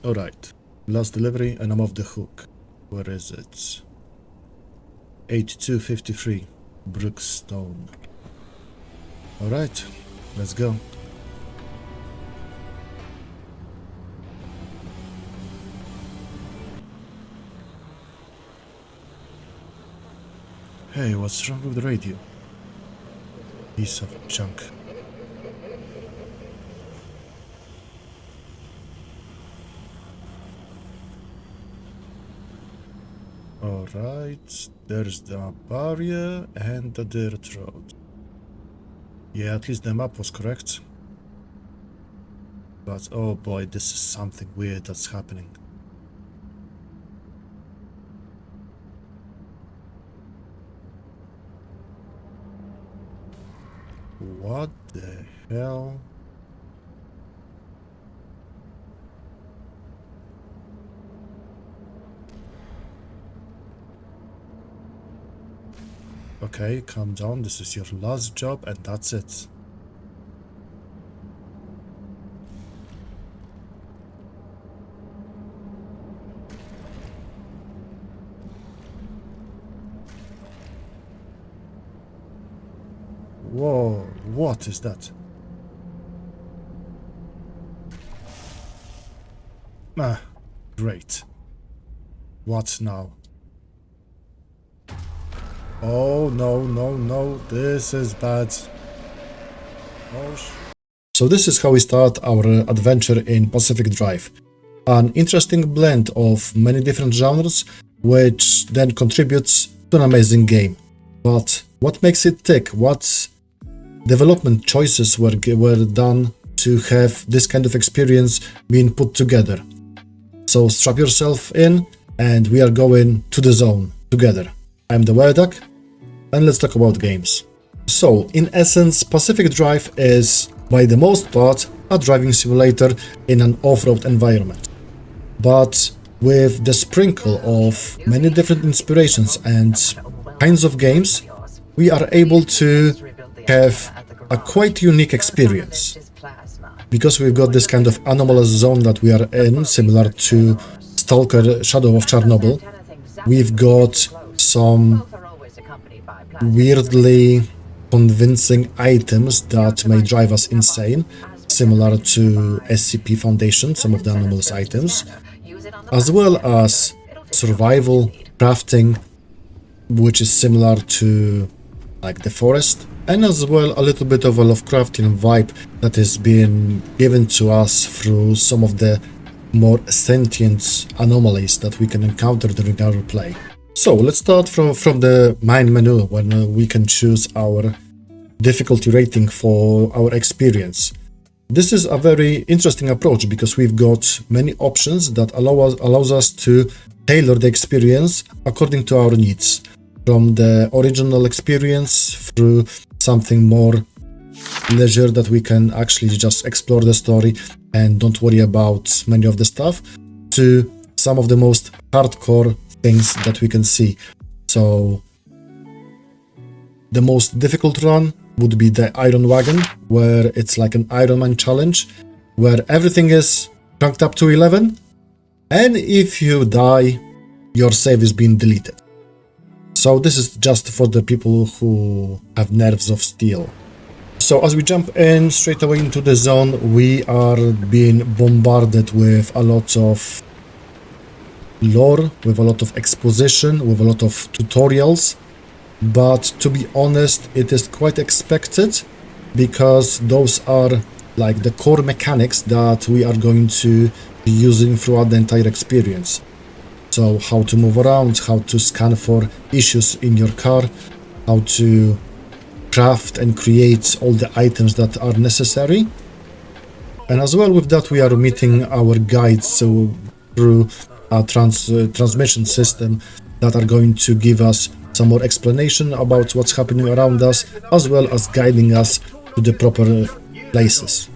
Alright. Last delivery and I'm off the hook. Where is it? 8253 Brookstone. Alright, let's go. Hey, what's wrong with the radio? Piece of junk. Alright, there's the barrier and the dirt road. Yeah, at least the map was correct. But oh boy, this is something weird that's happening. What the hell? Okay, calm down. This is your last job and that's it. Whoa, what is that? Ah, great. What now? Oh, no, no, no, this is bad. Oh, so this is how we start our adventure in Pacific Drive. An interesting blend of many different genres, which then contributes to an amazing game. But what makes it tick? What development choices were done to have this kind of experience being put together? So strap yourself in and we are going to the zone together. I'm the Wereduck and let's talk about games. So in essence, Pacific Drive is by the most part a driving simulator in an off-road environment. But with the sprinkle of many different inspirations and kinds of games, we are able to have a quite unique experience. Because we've got this kind of anomalous zone that we are in, similar to Stalker Shadow of Chernobyl. We've got some weirdly convincing items that may drive us insane, similar to SCP Foundation, some of the anomalous items, as well as survival, crafting, which is similar to like the forest, and as well a little bit of a Lovecraftian vibe that is being given to us through some of the more sentient anomalies that we can encounter during our play. So let's start from the main menu when we can choose our difficulty rating for our experience. This is a very interesting approach because we've got many options that allows us to tailor the experience according to our needs. From the original experience through something more leisure that we can actually just explore the story and don't worry about many of the stuff, to some of the most hardcore things that we can see. So the most difficult run would be the Iron Wagon, where it's like an Iron Man challenge, where everything is cranked up to 11, and if you die, your save is being deleted. So this is just for the people who have nerves of steel. So as we jump in straight away into the zone, we are being bombarded with a lot of lore, with a lot of exposition, with a lot of tutorials. But to be honest, it is quite expected because those are like the core mechanics that we are going to be using throughout the entire experience. So how to move around, how to scan for issues in your car, how to craft and create all the items that are necessary. And as well with that, we are meeting our guides through a transmission system that are going to give us some more explanation about what's happening around us, as well as guiding us to the proper places.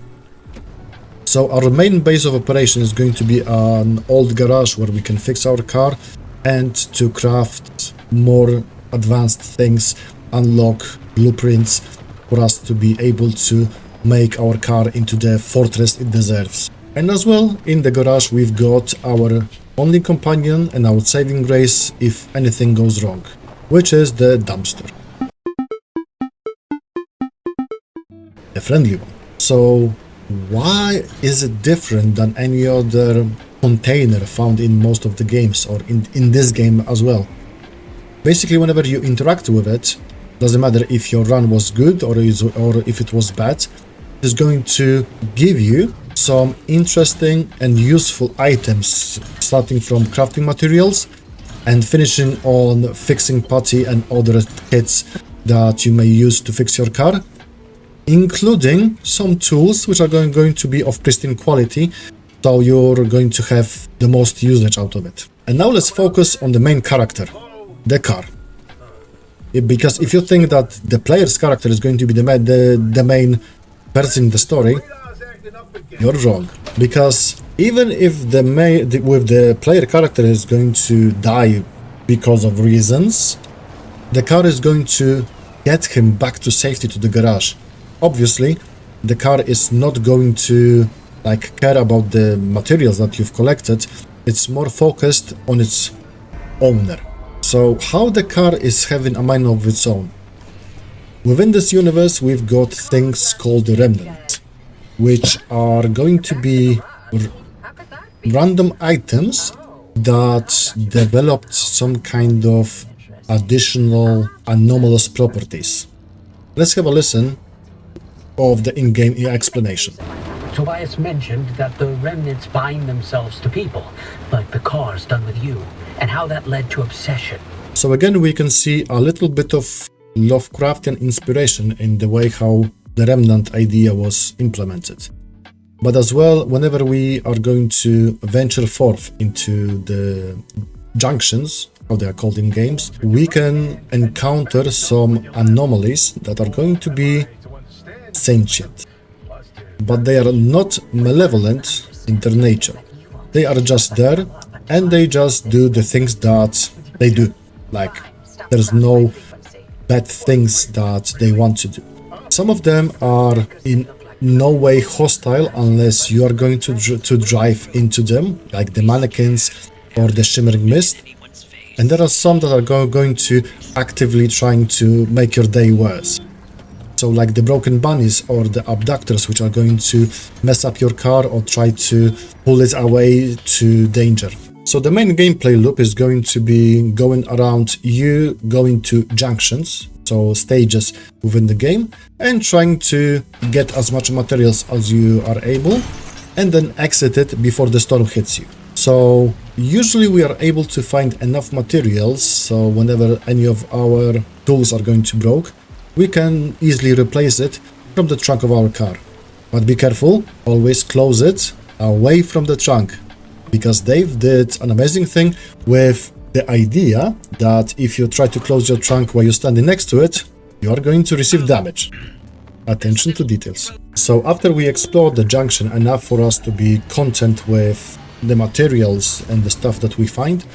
So our main base of operation is going to be an old garage where we can fix our car and to craft more advanced things, unlock blueprints for us to be able to make our car into the fortress it deserves. And as well, in the garage, we've got our only companion and our saving grace if anything goes wrong, which is the dumpster. A friendly one. So why is it different than any other container found in most of the games, or in this game as well? Basically, whenever you interact with it, doesn't matter if your run was good or if it was bad, it's going to give you some interesting and useful items, starting from crafting materials and finishing on fixing putty and other kits that you may use to fix your car, including some tools which are going to be of pristine quality, so you're going to have the most usage out of it. And now let's focus on the main character, the car. Because if you think that the player's character is going to be the main person in the story, you're wrong. Because even if the player character is going to die because of reasons, the car is going to get him back to safety to the garage. Obviously, the car is not going to care about the materials that you've collected. It's more focused on its owner. So how the car is having a mind of its own? Within this universe, we've got things called remnants, which are going to be random items that developed some kind of additional anomalous properties. Let's have a listen of the in-game explanation. Tobias mentioned that the remnants bind themselves to people, like the cars done with you, and how that led to obsession. So again, we can see a little bit of Lovecraftian inspiration in the way how the remnant idea was implemented. But as well, whenever we are going to venture forth into the junctions, how they are called in games, we can encounter some anomalies that are going to be sentient. But they are not malevolent in their nature. They are just there, and they just do the things that they do. Like, there's no bad things that they want to do. Some of them are in no way hostile unless you are going to drive into them, like the mannequins or the shimmering mist. And there are some that are going to actively trying to make your day worse. So like the broken bunnies or the abductors, which are going to mess up your car or try to pull it away to danger. So the main gameplay loop is going to be going around you, going to junctions, so stages within the game, and trying to get as much materials as you are able, and then exit it before the storm hits you. So usually we are able to find enough materials, so whenever any of our tools are going to broke, we can easily replace it from the trunk of our car. But be careful, always close it away from the trunk, because Dave did an amazing thing with the idea that if you try to close your trunk while you're standing next to it, you are going to receive damage. Attention to details. So after we explored the junction enough for us to be content with the materials and the stuff that we find,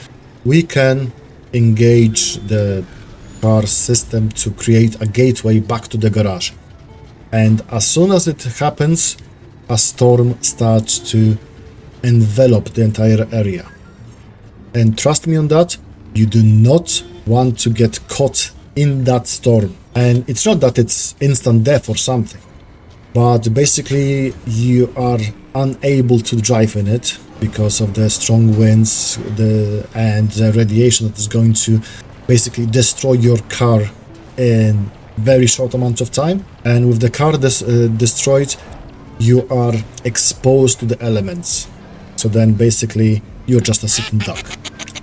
we can engage the car system to create a gateway back to the garage. And as soon as it happens, a storm starts to envelop the entire area. And trust me on that, you do not want to get caught in that storm. And it's not that it's instant death or something, but basically you are unable to drive in it because of the strong winds and the radiation that is going to basically destroy your car in very short amount of time. And with the car destroyed, you are exposed to the elements. So then basically you're just a sitting duck.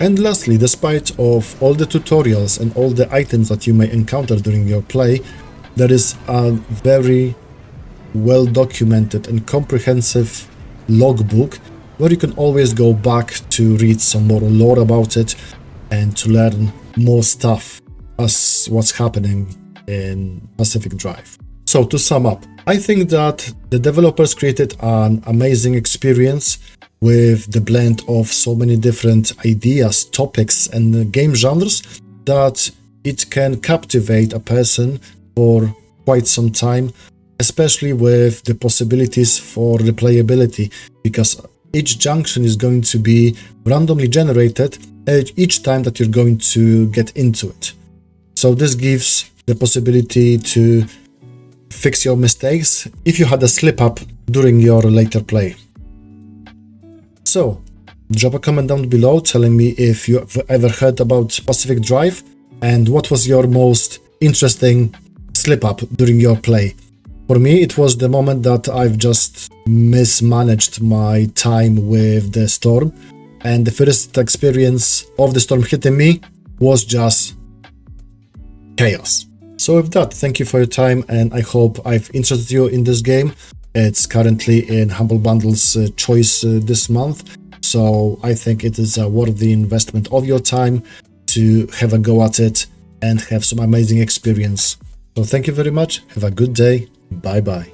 And lastly, despite of all the tutorials and all the items that you may encounter during your play, there is a very well documented and comprehensive logbook where you can always go back to read some more lore about it and to learn more stuff as what's happening in Pacific Drive. So to sum up, I think that the developers created an amazing experience with the blend of so many different ideas, topics and game genres that it can captivate a person for quite some time, especially with the possibilities for replayability, because each junction is going to be randomly generated each time that you're going to get into it. So this gives the possibility to fix your mistakes if you had a slip up during your later play. So drop a comment down below telling me if you've ever heard about Pacific Drive and what was your most interesting slip up during your play. For me, it was the moment that I've just mismanaged my time with the storm, and the first experience of the storm hitting me was just chaos. So with that, thank you for your time, and I hope I've interested you in this game. It's currently in Humble Bundle's choice this month, so I think it is a worthy investment of your time to have a go at it and have some amazing experience. So thank you very much, have a good day, bye bye.